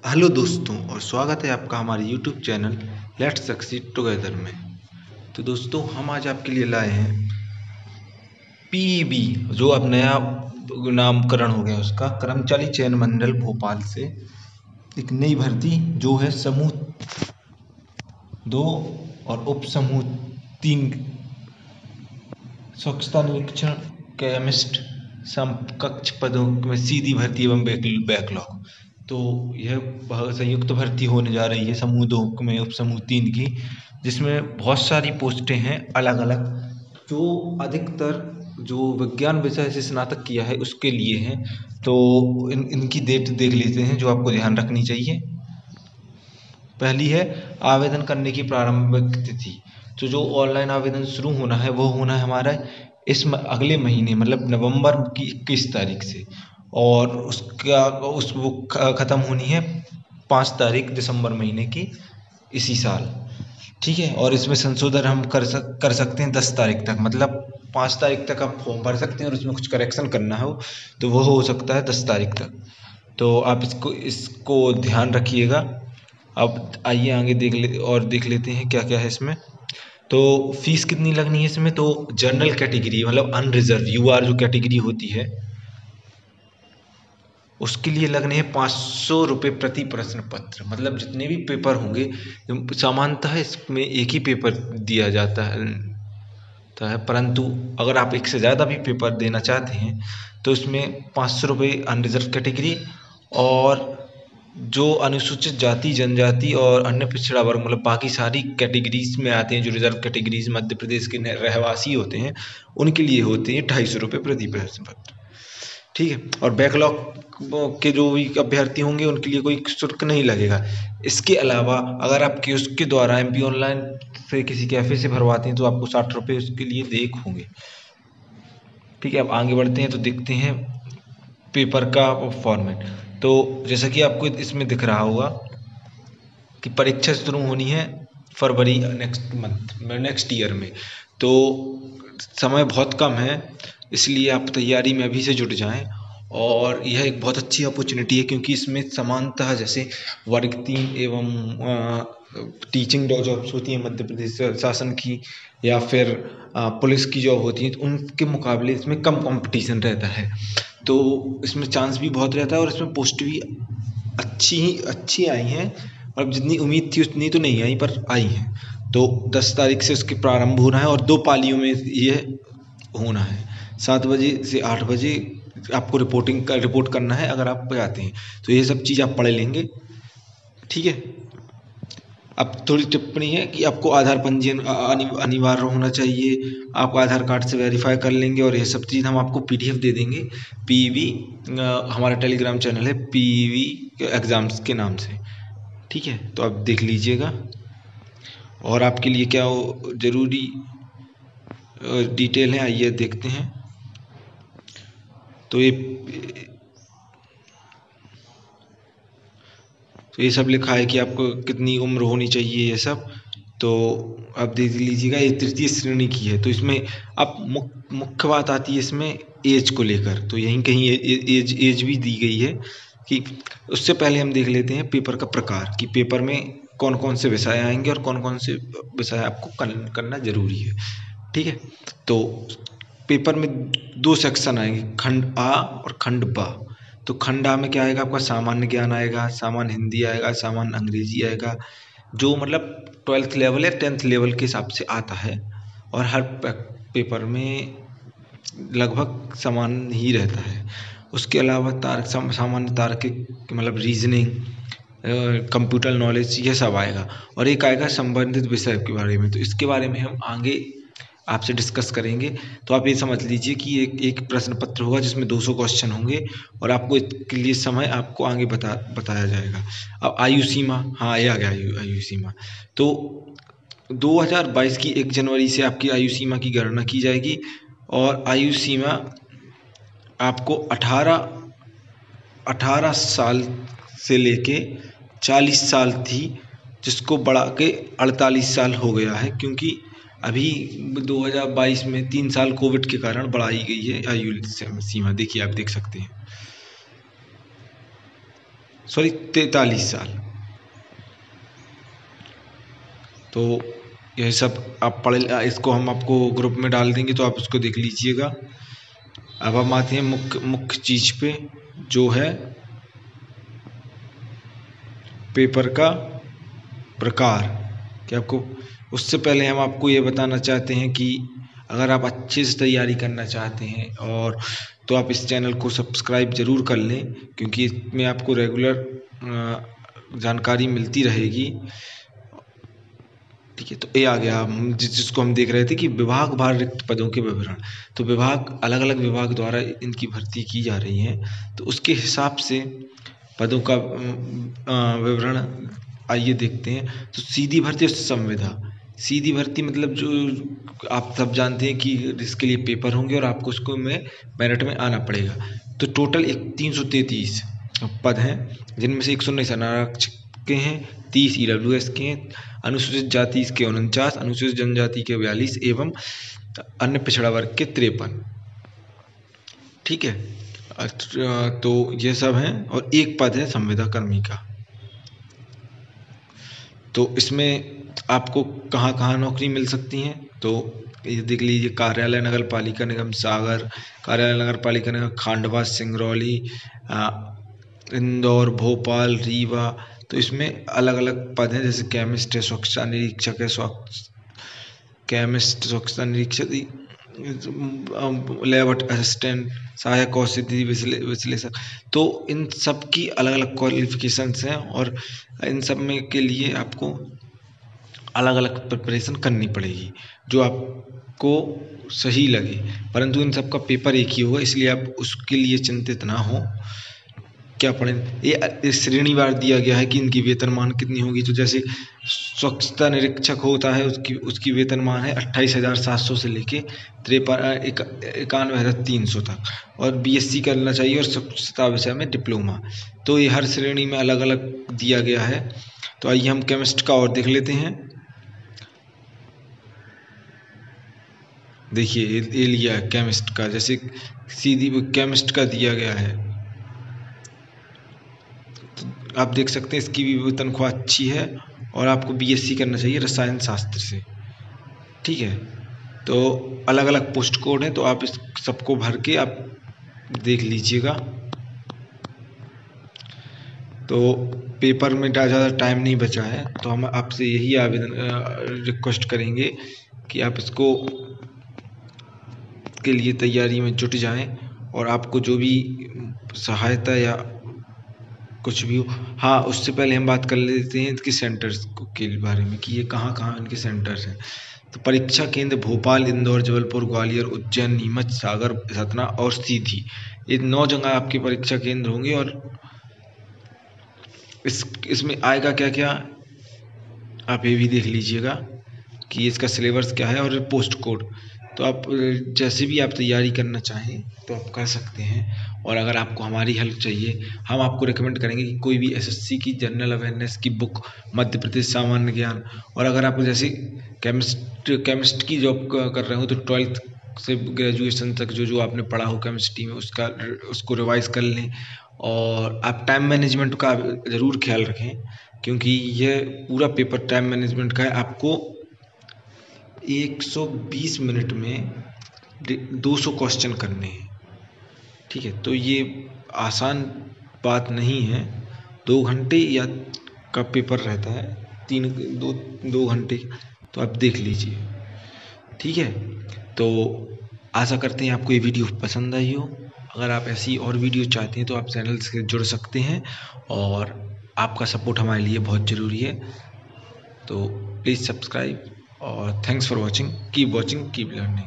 Hello दोस्तों, और स्वागत है आपका हमारे YouTube channel let's succeed together में। तो दोस्तों, हम आज आपके लिए लाए हैं पीईबी, जो अब नया नामकरण हो गया उसका, कर्मचारी चयन मंडल भोपाल से एक नई भर्ती जो है समूह 2 और उप समूह 3 स्वच्छता निरीक्षण केमिस्ट समकक्ष पदों में सीधी भर्ती एवं बैकलॉग। तो यह संयुक्त भर्ती होने जा रही है समूह 2 में उप समूह 3 की, जिसमें बहुत सारी पोस्टें हैं अलग अलग, जो अधिकतर जो विज्ञान विषय से स्नातक किया है उसके लिए हैं। तो इनकी डेट देख लेते हैं जो आपको ध्यान रखनी चाहिए। पहली है आवेदन करने की प्रारंभिक तिथि। तो जो ऑनलाइन आवेदन शुरू होना है वो होना है हमारा अगले महीने, मतलब नवंबर की 21 तारीख से, और वो ख़त्म होनी है 5 तारीख दिसंबर महीने की इसी साल। ठीक है, और इसमें संशोधन हम कर सकते हैं 10 तारीख तक, मतलब 5 तारीख तक आप फॉर्म भर सकते हैं और उसमें कुछ करेक्शन करना हो तो वो हो सकता है 10 तारीख तक। तो आप इसको ध्यान रखिएगा। अब आइए आगे देख लेते हैं क्या क्या है इसमें। तो फीस कितनी लगनी है इसमें? तो जनरल कैटेगरी मतलब अनरिजर्व यूआर जो कैटेगरी होती है उसके लिए लगने हैं 500 रुपये प्रति प्रश्न पत्र। मतलब जितने भी पेपर होंगे, सामान्यतः इसमें एक ही पेपर दिया जाता है, परंतु अगर आप एक से ज़्यादा भी पेपर देना चाहते हैं तो इसमें 500 रुपये अनरिजर्व कैटेगरी, और जो अनुसूचित जाति जनजाति और अन्य पिछड़ा वर्ग मतलब बाकी सारी कैटेगरीज में आते हैं, जो रिजर्व कैटेगरीज मध्य प्रदेश के रहवासी होते हैं उनके लिए होते हैं 250 रुपये प्रति प्रश्न पत्र। ठीक है, और बैकलॉग के जो भी अभ्यर्थी होंगे उनके लिए कोई शुल्क नहीं लगेगा। इसके अलावा अगर आप उसके द्वारा MP ऑनलाइन से किसी कैफ़े से भरवाते हैं तो आपको 60 रुपये उसके लिए देक होंगे। ठीक है, अब आगे बढ़ते हैं तो देखते हैं पेपर का फॉर्मेट। तो जैसा कि आपको इसमें दिख रहा होगा कि परीक्षा शुरू होनी है फरवरी नेक्स्ट ईयर में। तो समय बहुत कम है, इसलिए आप तैयारी में अभी से जुट जाएं। और यह एक बहुत अच्छी अपॉर्चुनिटी है क्योंकि इसमें समानतः जैसे वर्ग 3 एवं टीचिंग जॉब्स होती हैं मध्य प्रदेश शासन की, या फिर पुलिस की जॉब होती है, तो उनके मुकाबले इसमें कम कंपटीशन रहता है। तो इसमें चांस भी बहुत रहता है और इसमें पोस्ट भी अच्छी आई हैं, और जितनी उम्मीद थी उतनी तो नहीं आई पर आई हैं। तो 10 तारीख से उसकी प्रारंभ होना है और 2 पालियों में ये होना है। 7 बजे से 8 बजे आपको रिपोर्ट करना है अगर आप जाते हैं तो ये सब चीज़ आप पढ़ लेंगे। ठीक है, अब थोड़ी टिप्पणी है कि आपको आधार पंजीयन अनिवार्य होना चाहिए। आप आधार कार्ड से वेरीफाई कर लेंगे और ये सब चीज़ हम आपको PDF दे देंगे। पीवी हमारा टेलीग्राम चैनल है पीवी एग्ज़ाम्स के नाम से। ठीक है, तो आप देख लीजिएगा। और आपके लिए क्या ज़रूरी डिटेल है आइए देखते हैं। तो ये सब लिखा है कि आपको कितनी उम्र होनी चाहिए, ये सब तो आप देख लीजिएगा। ये तृतीय श्रेणी की है, तो इसमें अब मुख्य बात आती है इसमें एज को लेकर। तो यहीं कहीं एज भी दी गई है कि उससे पहले हम देख लेते हैं पेपर का प्रकार, कि पेपर में कौन कौन से विषय आएंगे और कौन कौन से विषय आपको करना जरूरी है। ठीक है, तो पेपर में 2 सेक्शन आएंगे, खंड आ और खंड बा। तो खंड आ में क्या आएगा? आपका सामान्य ज्ञान आएगा, सामान्य हिंदी आएगा, सामान्य अंग्रेजी आएगा, जो मतलब 12th लेवल या 10th लेवल के हिसाब से आता है, और हर पेपर में लगभग समान ही रहता है। उसके अलावा सामान्य तार्किक मतलब रीजनिंग, कंप्यूटर नॉलेज, ये सब आएगा। और एक आएगा संबंधित विषय के बारे में, तो इसके बारे में हम आगे आपसे डिस्कस करेंगे। तो आप ये समझ लीजिए कि एक प्रश्न पत्र होगा जिसमें 200 क्वेश्चन होंगे, और आपको इसके लिए समय आपको आगे बताया जाएगा। अब आयु सीमा, हाँ ये आ गया आयु सीमा। तो 2022 की 1 जनवरी से आपकी आयु सीमा की गणना की जाएगी, और आयु सीमा आपको 18 साल से लेके 40 साल थी, जिसको बढ़ा के 48 साल हो गया है, क्योंकि अभी 2022 में 3 साल कोविड के कारण बढ़ाई गई है आयु सीमा। देखिए, आप देख सकते हैं। सॉरी 43 साल। तो यह सब आप पढ़, इसको हम आपको ग्रुप में डाल देंगे तो आप उसको देख लीजिएगा। अब हम आते हैं मुख्य चीज पे, जो है पेपर का प्रकार। कि आपको, उससे पहले हम आपको ये बताना चाहते हैं कि अगर आप अच्छे से तैयारी करना चाहते हैं और तो आप इस चैनल को सब्सक्राइब ज़रूर कर लें, क्योंकि इसमें आपको रेगुलर जानकारी मिलती रहेगी। ठीक है, तो ये आ गया जिसको हम देख रहे थे कि विभाग वार रिक्त पदों के विवरण। तो विभाग, अलग अलग विभाग द्वारा इनकी भर्ती की जा रही है, तो उसके हिसाब से पदों का विवरण आइए देखते हैं। तो सीधी भर्ती और संविदा। सीधी भर्ती मतलब जो आप सब जानते हैं कि इसके लिए पेपर होंगे और आपको उसको में मेरिट में आना पड़ेगा। तो टोटल 333 पद हैं, जिनमें से 119 अनारक्षक के हैं, 30 EWS के हैं, अनुसूचित जाति के 49, अनुसूचित जनजाति के 42 एवं अन्य पिछड़ा वर्ग के 53। ठीक है, तो ये सब हैं और एक पद है संविदा कर्मी का। तो इसमें आपको कहाँ कहाँ नौकरी मिल सकती हैं, तो ये देख लीजिए। कार्यालय नगर पालिका निगम सागर, कार्यालय नगर पालिका निगम खांडवा, सिंगरौली, इंदौर, भोपाल, रीवा। तो इसमें अलग अलग पद हैं, जैसे केमिस्ट है, स्वच्छता निरीक्षक है, केमिस्ट, स्वच्छता निरीक्षक, लैब असिस्टेंट, सहायक औषधि विश्लेषक। तो इन सब की अलग अलग क्वालिफिकेशंस हैं और इन सब में के लिए आपको अलग अलग प्रिपरेशन करनी पड़ेगी, जो आपको सही लगे। परंतु इन सब का पेपर एक ही होगा, इसलिए आप उसके लिए चिंतित ना हो। क्या पढ़ें, ये श्रेणीवार दिया गया है कि इनकी वेतनमान कितनी होगी। तो जैसे स्वच्छता निरीक्षक होता है, उसकी वेतनमान है 28,700 से लेके 91,300 तक, और BSc करना चाहिए और स्वच्छता विषय में डिप्लोमा। तो ये हर श्रेणी में अलग अलग दिया गया है। तो आइए हम केमिस्ट का और देख लेते हैं। देखिए ये लिया है केमिस्ट का, जैसे सीधी केमिस्ट का दिया गया है, तो आप देख सकते हैं इसकी भी तनख्वाह अच्छी है और आपको BSc करना चाहिए रसायन शास्त्र से। ठीक है, तो अलग अलग पोस्ट कोड हैं, तो आप इस सबको भर के आप देख लीजिएगा। तो पेपर में ज़्यादा टाइम नहीं बचा है, तो हम आपसे यही रिक्वेस्ट करेंगे कि आप इसको के लिए तैयारी में जुट जाएं और आपको जो भी सहायता या कुछ भी हो। हाँ, उससे पहले हम बात कर लेते हैं इसके सेंटर्स के बारे में कि ये कहाँ कहाँ इनके सेंटर्स हैं। तो परीक्षा केंद्र भोपाल, इंदौर, जबलपुर, ग्वालियर, उज्जैन, नीमच, सागर, सतना और सीधी। ये 9 जगह आपके परीक्षा केंद्र होंगे। और इसमें आएगा क्या क्या, आप ये भी देख लीजिएगा कि इसका सिलेबस क्या है और पोस्ट कोड। तो आप जैसे भी आप तैयारी करना चाहें तो आप कर सकते हैं। और अगर आपको हमारी हेल्प चाहिए, हम आपको रिकमेंड करेंगे कि कोई भी SSC की जनरल अवेयरनेस की बुक, मध्य प्रदेश सामान्य ज्ञान, और अगर आप जैसे केमिस्ट की जॉब कर रहे हो तो 12th से ग्रेजुएशन तक जो जो आपने पढ़ा हो केमिस्ट्री में उसको रिवाइज कर लें। और आप टाइम मैनेजमेंट का ज़रूर ख्याल रखें, क्योंकि ये पूरा पेपर टाइम मैनेजमेंट का है। आपको 120 मिनट में 200 क्वेश्चन करने हैं। ठीक है, तो ये आसान बात नहीं है। 2 घंटे या का पेपर रहता है, 2 घंटे, तो आप देख लीजिए। ठीक है, तो आशा करते हैं आपको ये वीडियो पसंद आई हो। अगर आप ऐसी और वीडियो चाहते हैं तो आप चैनल से जुड़ सकते हैं, और आपका सपोर्ट हमारे लिए बहुत ज़रूरी है। तो प्लीज़ सब्सक्राइब, और thanks for watching, keep watching, keep learning.